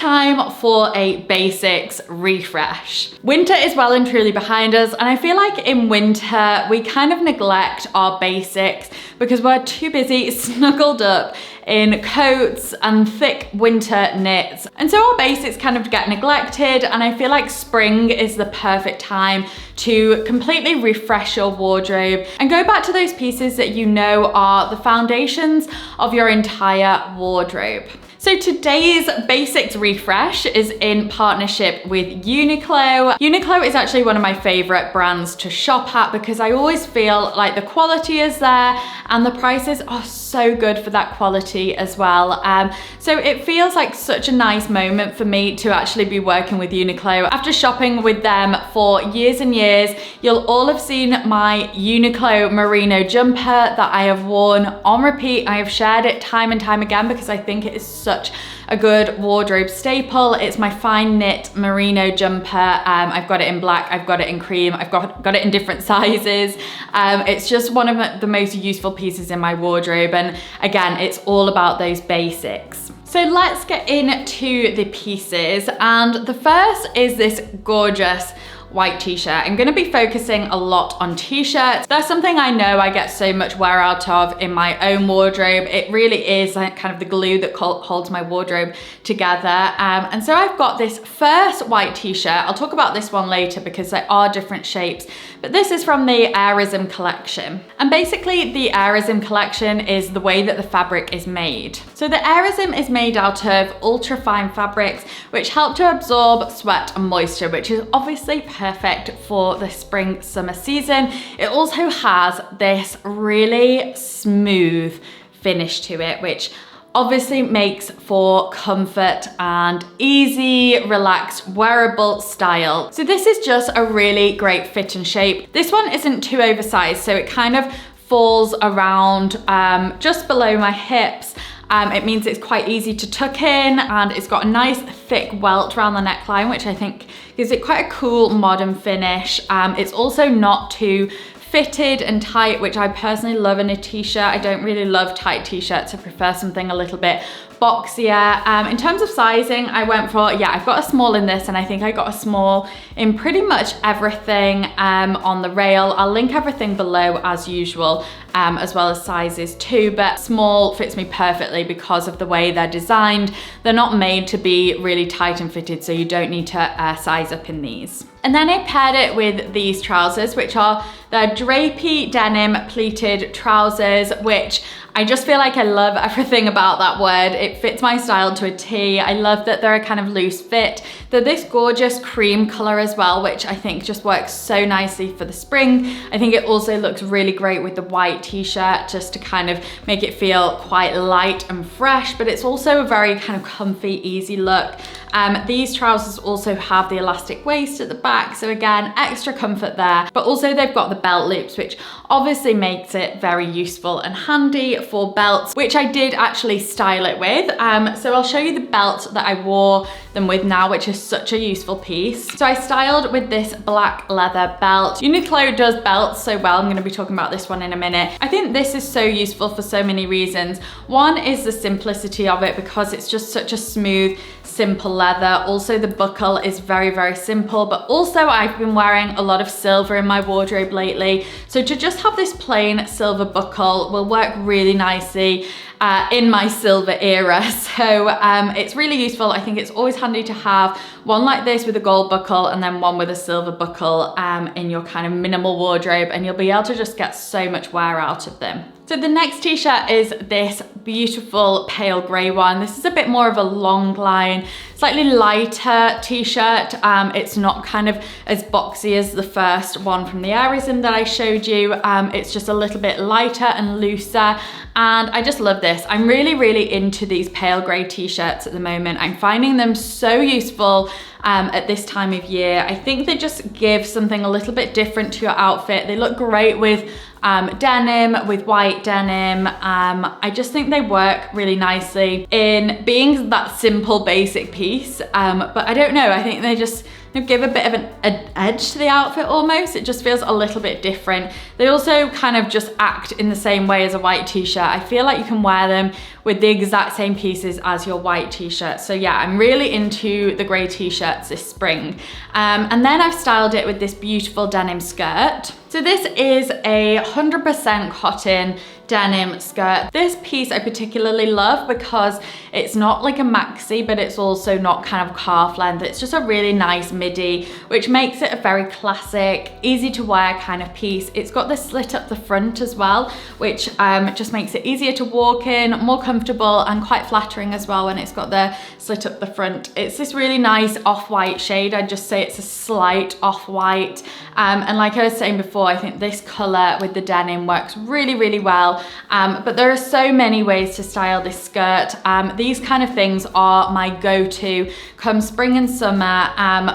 time for a basics refresh. Winter is well and truly behind us, and I feel like in winter we kind of neglect our basics because we're too busy snuggled up in coats and thick winter knits. And so our basics kind of get neglected, and I feel like spring is the perfect time to completely refresh your wardrobe and go back to those pieces that you know are the foundations of your entire wardrobe. So today's basics refresh is in partnership with Uniqlo. Uniqlo is actually one of my favorite brands to shop at because I always feel like the quality is there and the prices are so good for that quality as well. So it feels like such a nice moment for me to actually be working with Uniqlo. After shopping with them for years and years, you'll all have seen my Uniqlo merino jumper that I have worn on repeat. I have shared it time and time again because I think it is such a good wardrobe staple. It's my fine knit merino jumper. I've got it in black, I've got it in cream, I've got it in different sizes. It's just one of the most useful pieces in my wardrobe, and again, it's all about those basics. So let's get into the pieces, and the first is this gorgeous white t-shirt. I'm gonna be focusing a lot on t-shirts. That's something I know I get so much wear out of in my own wardrobe. It really is like kind of the glue that holds my wardrobe together. And so I've got this first white t-shirt. I'll talk about this one later because they are different shapes, but this is from the Airsense collection. And basically the Airsense collection is the way that the fabric is made. So the Airsense is made out of ultra fine fabrics, which help to absorb sweat and moisture, which is obviously perfect for the spring summer season. It also has this really smooth finish to it, which obviously makes for comfort and easy, relaxed, wearable style. So this is just a really great fit and shape. This one isn't too oversized, so it kind of falls around just below my hips. It means it's quite easy to tuck in, and it's got a nice thick welt around the neckline, which I think gives it quite a cool modern finish. It's also not too fitted and tight, which I personally love in a t-shirt. I don't really love tight t-shirts. I prefer something a little bit boxier. In terms of sizing, I went for, I've got a small in this, and I think I got a small in pretty much everything on the rail. I'll link everything below as usual, as well as sizes too, but small fits me perfectly because of the way they're designed. They're not made to be really tight and fitted, so you don't need to size up in these. And then I paired it with these trousers, which are the drapey denim pleated trousers, which I just feel like I love everything about that word. It fits my style to a T. I love that they're a kind of loose fit. They're this gorgeous cream color as well, which I think just works so nicely for the spring. I think it also looks really great with the white t-shirt, just to kind of make it feel quite light and fresh, but it's also a very kind of comfy, easy look. These trousers also have the elastic waist at the back, so again, extra comfort there, but also they've got the belt loops, which obviously makes it very useful and handy for belts, which I did actually style it with. So I'll show you the belt that I wore them with now, which is such a useful piece. So I styled with this black leather belt. Uniqlo does belts so well. I'm gonna be talking about this one in a minute. I think this is so useful for so many reasons. One is the simplicity of it, because it's just such a smooth, simple leather. Also the buckle is very, very simple, but also I've been wearing a lot of silver in my wardrobe lately. So to just have this plain silver buckle will work really nicely in my silver era. So it's really useful. I think it's always handy to have one like this with a gold buckle and then one with a silver buckle in your kind of minimal wardrobe, and you'll be able to just get so much wear out of them. So the next t-shirt is this beautiful pale grey one. This is a bit more of a long line, slightly lighter t-shirt. It's not kind of as boxy as the first one from the Airsense that I showed you. It's just a little bit lighter and looser, and I just love this. I'm really, really into these pale grey t-shirts at the moment. I'm finding them so useful at this time of year. I think they just give something a little bit different to your outfit. They look great with denim, with white denim. I just think they work really nicely in being that simple basic piece, but I don't know, I think they just give a bit of an edge to the outfit almost. It just feels a little bit different. They also kind of just act in the same way as a white t-shirt. I feel like you can wear them with the exact same pieces as your white t-shirt. So yeah, I'm really into the grey t-shirts this spring. And then I've styled it with this beautiful denim skirt. So this is a 100% cotton denim skirt. This piece I particularly love because it's not like a maxi, but it's also not kind of calf length. It's just a really nice midi, which makes it a very classic, easy to wear kind of piece. It's got the slit up the front as well, which just makes it easier to walk in, more comfortable, and quite flattering as well when it's got the slit up the front. It's this really nice off-white shade. I'd just say it's a slight off-white. And like I was saying before, I think this color with the denim works really, really well. But there are so many ways to style this skirt. These kind of things are my go-to come spring and summer,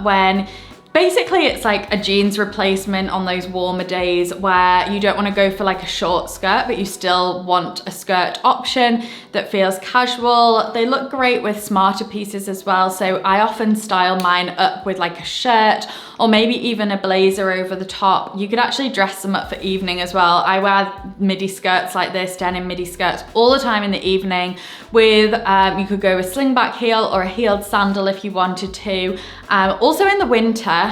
when basically it's like a jeans replacement on those warmer days where you don't want to go for like a short skirt, but you still want a skirt option that feels casual. They look great with smarter pieces as well. So I often style mine up with like a shirt or maybe even a blazer over the top. You could actually dress them up for evening as well. I wear midi skirts like this, denim midi skirts, all the time in the evening with, you could go with slingback heel or a heeled sandal if you wanted to. Also in the winter,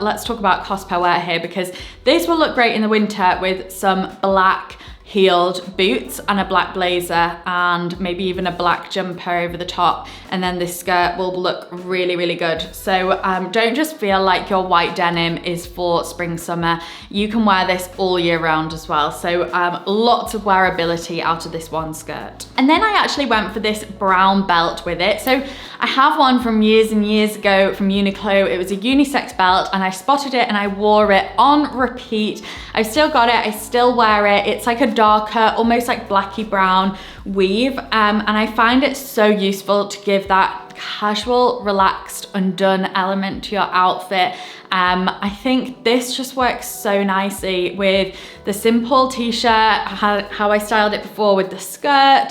let's talk about cost per wear here, because this will look great in the winter with some black heeled boots and a black blazer and maybe even a black jumper over the top, and then this skirt will look really, really good. So don't just feel like your white denim is for spring, summer. You can wear this all year round as well. So lots of wearability out of this one skirt. And then I actually went for this brown belt with it. So I have one from years and years ago from Uniqlo. It was a unisex belt and I spotted it and I wore it on repeat. I've still got it, I still wear it. It's like a darker, almost like blacky brown weave. And I find it so useful to give that casual, relaxed, undone element to your outfit. I think this just works so nicely with the simple t-shirt, how I styled it before with the skirt,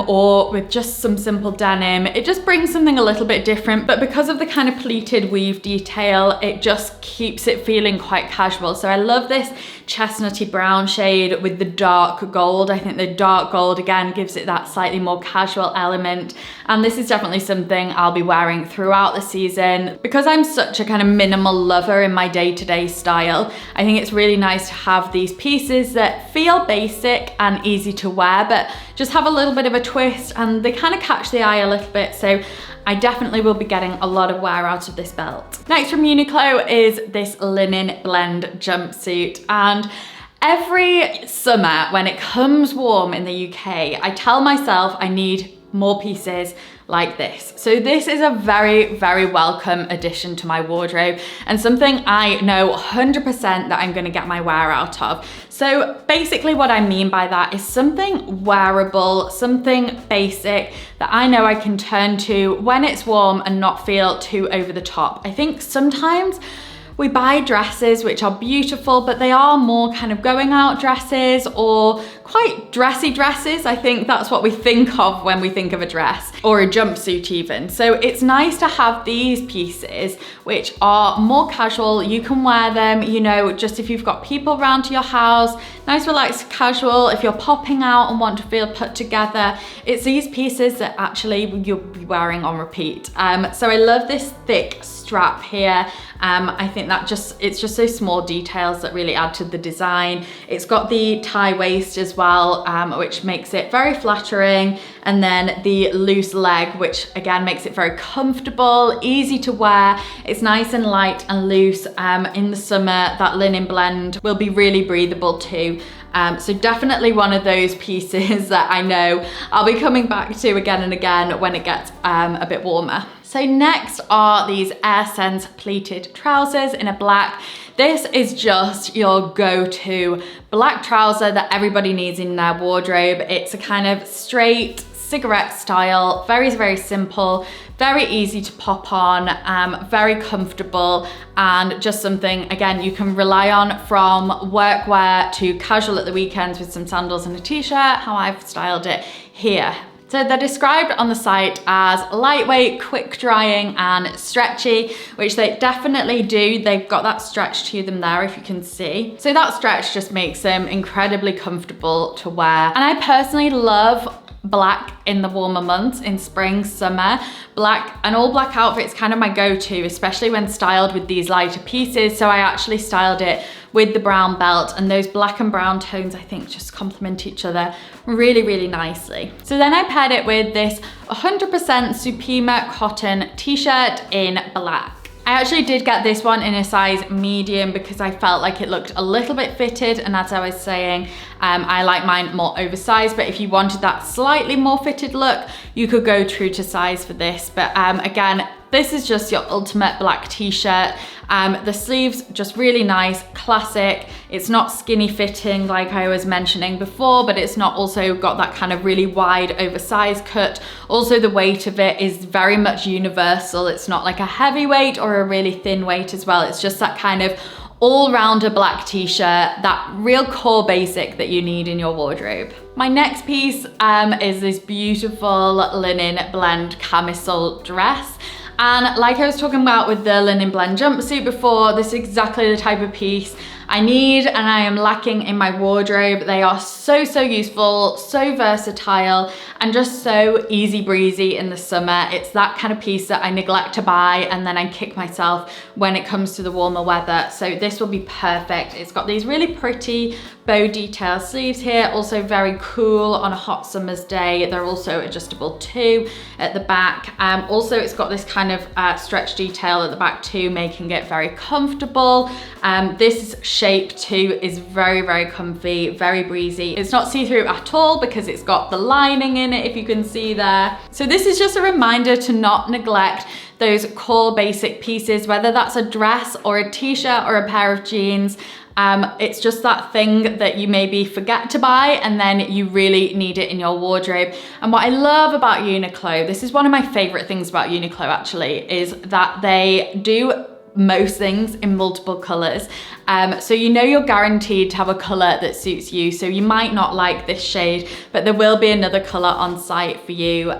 or with just some simple denim. It just brings something a little bit different, but because of the kind of pleated weave detail, it just keeps it feeling quite casual. So I love this chestnutty brown shade with the dark gold. I think the dark gold again gives it that slightly more casual element. And this is definitely something I'll be wearing throughout the season. Because I'm such a kind of minimal lover in my day-to-day style, I think it's really nice to have these pieces that feel basic and easy to wear, but just have a little bit of a twist, and they kind of catch the eye a little bit. So I definitely will be getting a lot of wear out of this belt. Next from Uniqlo is this linen blend jumpsuit. And every summer when it comes warm in the UK, I tell myself I need more pieces like this. So this is a very, very welcome addition to my wardrobe and something I know 100% that I'm gonna get my wear out of. So basically what I mean by that is something wearable, something basic that I know I can turn to when it's warm and not feel too over the top. I think sometimes we buy dresses which are beautiful, but they are more kind of going out dresses or quite dressy dresses. I think that's what we think of when we think of a dress, or a jumpsuit even. So it's nice to have these pieces which are more casual. You can wear them, you know, just if you've got people around to your house, nice relaxed casual. If you're popping out and want to feel put together, it's these pieces that actually you'll be wearing on repeat. So I love this thick strap here. I think that it's just those small details that really add to the design. It's got the tie waist as well, which makes it very flattering. And then the loose leg, which again makes it very comfortable, easy to wear. It's nice and light and loose. In the summer, that linen blend will be really breathable too. So definitely one of those pieces that I know I'll be coming back to again and again when it gets a bit warmer. So next are these Airsense pleated trousers in a black. This is just your go-to black trouser that everybody needs in their wardrobe. It's a kind of straight cigarette style, very, very simple, very easy to pop on, very comfortable, and just something, again, you can rely on from workwear to casual at the weekends with some sandals and a t-shirt, how I've styled it here. So they're described on the site as lightweight, quick drying and stretchy, which they definitely do. They've got that stretch to them there, if you can see. So that stretch just makes them incredibly comfortable to wear. And I personally love black in the warmer months, in spring, summer. Black, an all black outfit is kind of my go-to, especially when styled with these lighter pieces. So I actually styled it with the brown belt, and those black and brown tones I think just complement each other really, really nicely. So then I paired it with this 100% Supima cotton t-shirt in black. I actually did get this one in a size medium because I felt like it looked a little bit fitted, and as I was saying, I like mine more oversized, but if you wanted that slightly more fitted look, you could go true to size for this. But again, this is just your ultimate black t-shirt. The sleeves just really nice, classic. It's not skinny fitting like I was mentioning before, but it's not also got that kind of really wide oversized cut. Also, the weight of it is very much universal. It's not like a heavy weight or a really thin weight as well. It's just that kind of all-rounder black t-shirt, that real core basic that you need in your wardrobe. My next piece is this beautiful linen blend camisole dress. And like I was talking about with the linen blend jumpsuit before, this is exactly the type of piece I need and I am lacking in my wardrobe. They are so, so useful, so versatile, and just so easy breezy in the summer. It's that kind of piece that I neglect to buy and then I kick myself when it comes to the warmer weather. So this will be perfect. It's got these really pretty bow detail sleeves here, also very cool on a hot summer's day. They're also adjustable too at the back. Also, it's got this kind of stretch detail at the back too, making it very comfortable. This shape too is very, very comfy, very breezy. It's not see-through at all because it's got the lining in it, if you can see there. So this is just a reminder to not neglect those core basic pieces, whether that's a dress or a t-shirt or a pair of jeans. It's just that thing that you maybe forget to buy and then you really need it in your wardrobe. And what I love about Uniqlo, this is one of my favorite things about Uniqlo actually, is that they do most things in multiple colors. So you know you're guaranteed to have a color that suits you. So you might not like this shade, but there will be another color on site for you.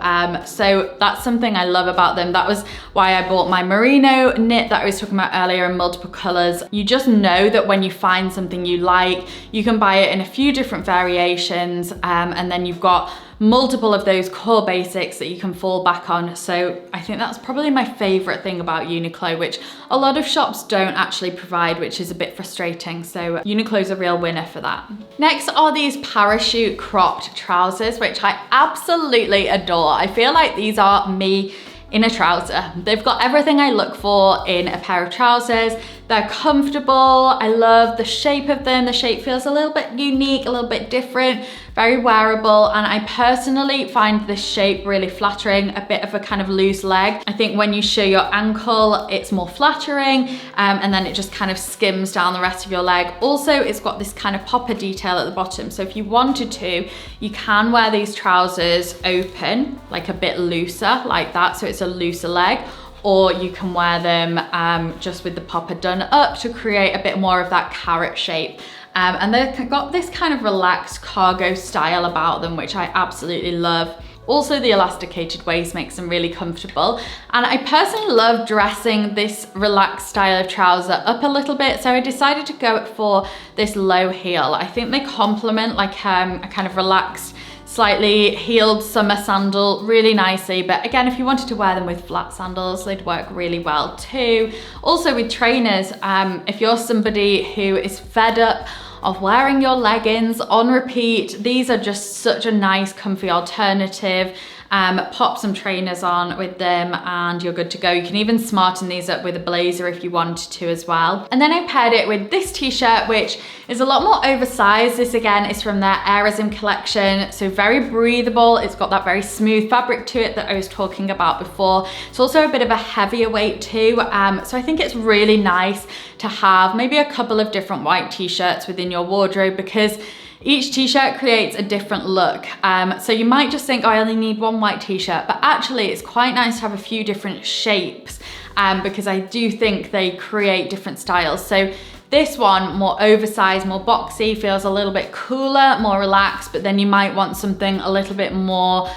So that's something I love about them. That was why I bought my merino knit that I was talking about earlier in multiple colors. You just know that when you find something you like, you can buy it in a few different variations, and then you've got multiple of those core basics that you can fall back on. So I think that's probably my favorite thing about Uniqlo, which a lot of shops don't actually provide, which is a bit frustrating. So Uniqlo's a real winner for that. Next are these parachute cropped trousers, which I absolutely adore. I feel like these are me in a trouser. They've got everything I look for in a pair of trousers. They're comfortable. I love the shape of them. The shape feels a little bit unique, a little bit different, very wearable. And I personally find this shape really flattering, a bit of a kind of loose leg. I think when you show your ankle, it's more flattering, and then it just kind of skims down the rest of your leg. Also, it's got this kind of popper detail at the bottom. So if you wanted to, you can wear these trousers open, like a bit looser like that. So it's a looser leg. Or you can wear them just with the popper done up to create a bit more of that carrot shape. And they've got this kind of relaxed cargo style about them, which I absolutely love. Also, the elasticated waist makes them really comfortable. And I personally love dressing this relaxed style of trouser up a little bit. So I decided to go for this low heel. I think they complement like a kind of relaxed, slightly heeled summer sandal really nicely. But again, if you wanted to wear them with flat sandals, they'd work really well too. Also with trainers, if you're somebody who is fed up of wearing your leggings on repeat, these are just such a nice comfy alternative. Pop some trainers on with them and you're good to go. You can even smarten these up with a blazer if you wanted to as well. And then I paired it with this t-shirt, which is a lot more oversized. This again is from their Airsense collection, so very breathable. It's got that very smooth fabric to it that I was talking about before. It's also a bit of a heavier weight too, so I think it's really nice to have maybe a couple of different white t-shirts within your wardrobe, because each t-shirt creates a different look. So you might just think, oh, I only need one white t-shirt, but actually it's quite nice to have a few different shapes, because I do think they create different styles. So this one, more oversized, more boxy, feels a little bit cooler, more relaxed, but then you might want something a little bit more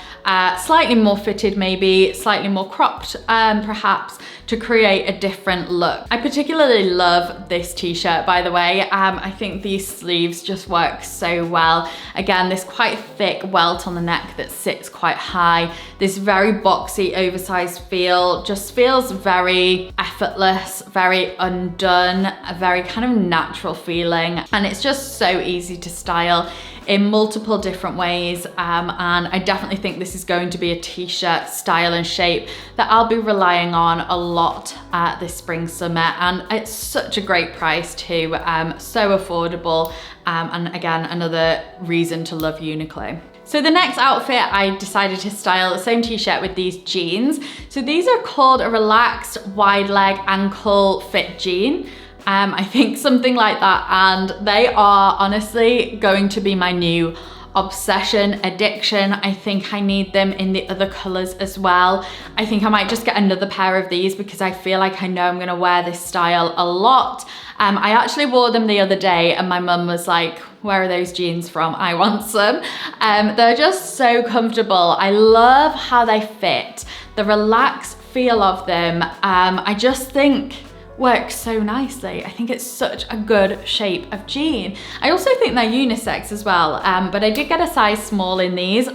slightly more fitted maybe, slightly more cropped perhaps, to create a different look. I particularly love this t-shirt, by the way. I think these sleeves just work so well. Again, this quite thick welt on the neck that sits quite high. This very boxy, oversized feel just feels very effortless, very undone, a very kind of natural feeling. And it's just so easy to style in multiple different ways, and I definitely think this is going to be a t-shirt style and shape that I'll be relying on a lot this spring summer, and it's such a great price too, so affordable, and again, another reason to love Uniqlo. So the next outfit, I decided to style the same t-shirt with these jeans. So these are called a relaxed wide leg ankle fit jean. I think something like that, and they are honestly going to be my new obsession, addiction. I think I need them in the other colors as well. I think I might just get another pair of these because I feel like I know I'm gonna wear this style a lot. I actually wore them the other day and my mum was like, where are those jeans from? I want some. They're just so comfortable. I love how they fit, the relaxed feel of them. I just think works so nicely. I think it's such a good shape of jean. I also think they're unisex as well, but I did get a size small in these.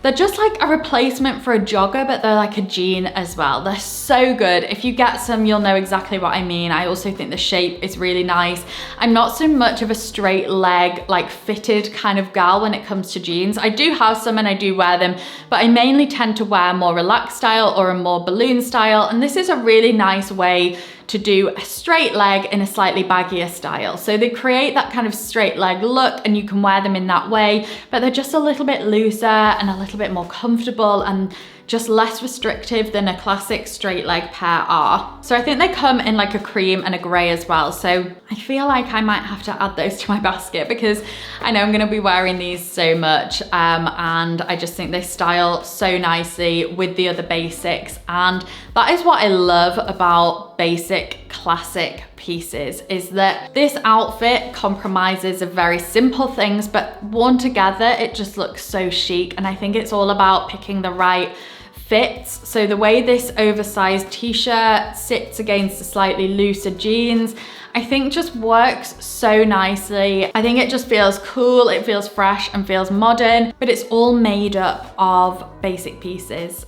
They're just like a replacement for a jogger, but they're like a jean as well. They're so good. If you get some, you'll know exactly what I mean. I also think the shape is really nice. I'm not so much of a straight leg, like fitted kind of gal when it comes to jeans. I do have some and I do wear them, but I mainly tend to wear more relaxed style or a more balloon style. And this is a really nice way to do a straight leg in a slightly baggier style. So they create that kind of straight leg look and you can wear them in that way, but they're just a little bit looser and a little bit more comfortable and just less restrictive than a classic straight leg pair are. So I think they come in like a cream and a gray as well. So I feel like I might have to add those to my basket because I know I'm gonna be wearing these so much, and I just think they style so nicely with the other basics. And that is what I love about basic classic pieces, is that this outfit compromises of very simple things, but worn together, it just looks so chic. And I think it's all about picking the right fits. So the way this oversized t-shirt sits against the slightly looser jeans, I think just works so nicely. I think it just feels cool, it feels fresh and feels modern, but it's all made up of basic pieces.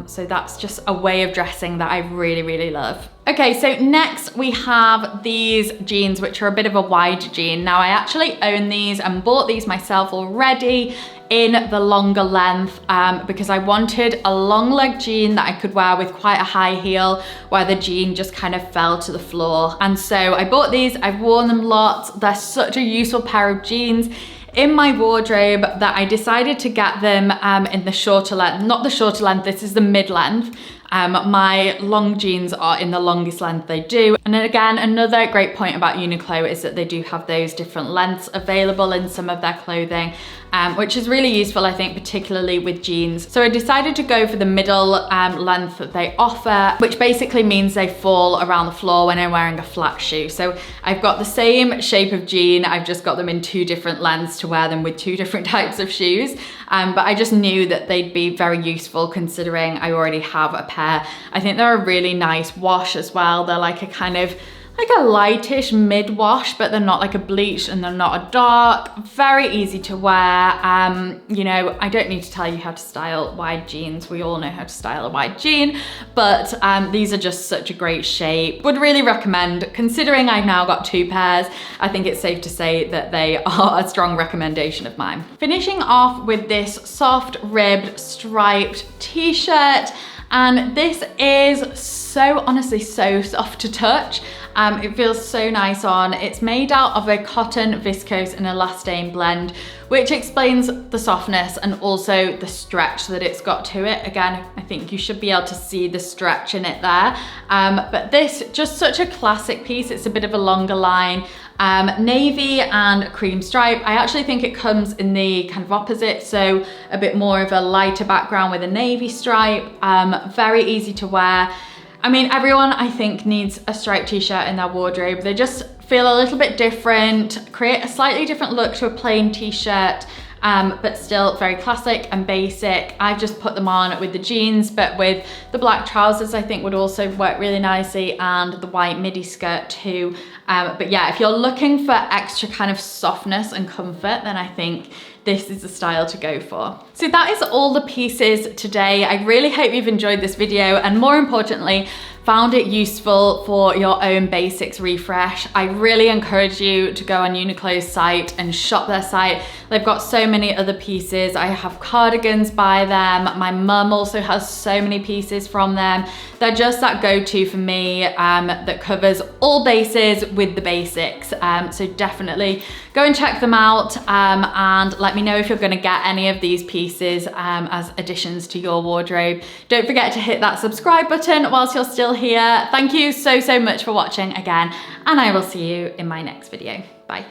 So that's just a way of dressing that I really, really love. Okay, so next we have these jeans, which are a bit of a wide jean. Now I actually own these and bought these myself already in the longer length because I wanted a long leg jean that I could wear with quite a high heel where the jean just kind of fell to the floor. And so I bought these, I've worn them lots. They're such a useful pair of jeans in my wardrobe that I decided to get them in the shorter length, not the shorter length, this is the mid length. My long jeans are in the longest length they do. And then again, another great point about Uniqlo is that they do have those different lengths available in some of their clothing, which is really useful, I think, particularly with jeans. So I decided to go for the middle length that they offer, which basically means they fall around the floor when I'm wearing a flat shoe. So I've got the same shape of jean, I've just got them in two different lengths to wear them with two different types of shoes. But I just knew that they'd be very useful considering I already have a pair. I think they're a really nice wash as well. They're like a kind of like a lightish mid wash, but they're not like a bleach and they're not a dark. Very easy to wear. You know, I don't need to tell you how to style wide jeans. We all know how to style a wide jean, but these are just such a great shape. Would really recommend, considering I've now got two pairs, I think it's safe to say that they are a strong recommendation of mine. Finishing off with this soft ribbed striped t-shirt. And this is so, honestly, so soft to touch. It feels so nice on. It's made out of a cotton, viscose and elastane blend, which explains the softness and also the stretch that it's got to it. Again, I think you should be able to see the stretch in it there. But this, just such a classic piece. It's a bit of a longer line. Navy and cream stripe. I actually think it comes in the kind of opposite, so a bit more of a lighter background with a navy stripe. Very easy to wear. I mean, everyone I think needs a striped t-shirt in their wardrobe. They just feel a little bit different, create a slightly different look to a plain t-shirt. but still very classic and basic. I've just put them on with the jeans, but with the black trousers I think would also work really nicely, and the white midi skirt too. But yeah, if you're looking for extra kind of softness and comfort, then I think this is the style to go for. So that is all the pieces today. I really hope you've enjoyed this video, and more importantly, found it useful for your own basics refresh. I really encourage you to go on Uniqlo's site and shop their site. They've got so many other pieces. I have cardigans by them. My mum also has so many pieces from them. They're just that go-to for me that covers all bases with the basics. So definitely go and check them out, and let me know if you're gonna get any of these pieces as additions to your wardrobe. Don't forget to hit that subscribe button whilst you're still here. Thank you so much for watching again, and I will see you in my next video. Bye.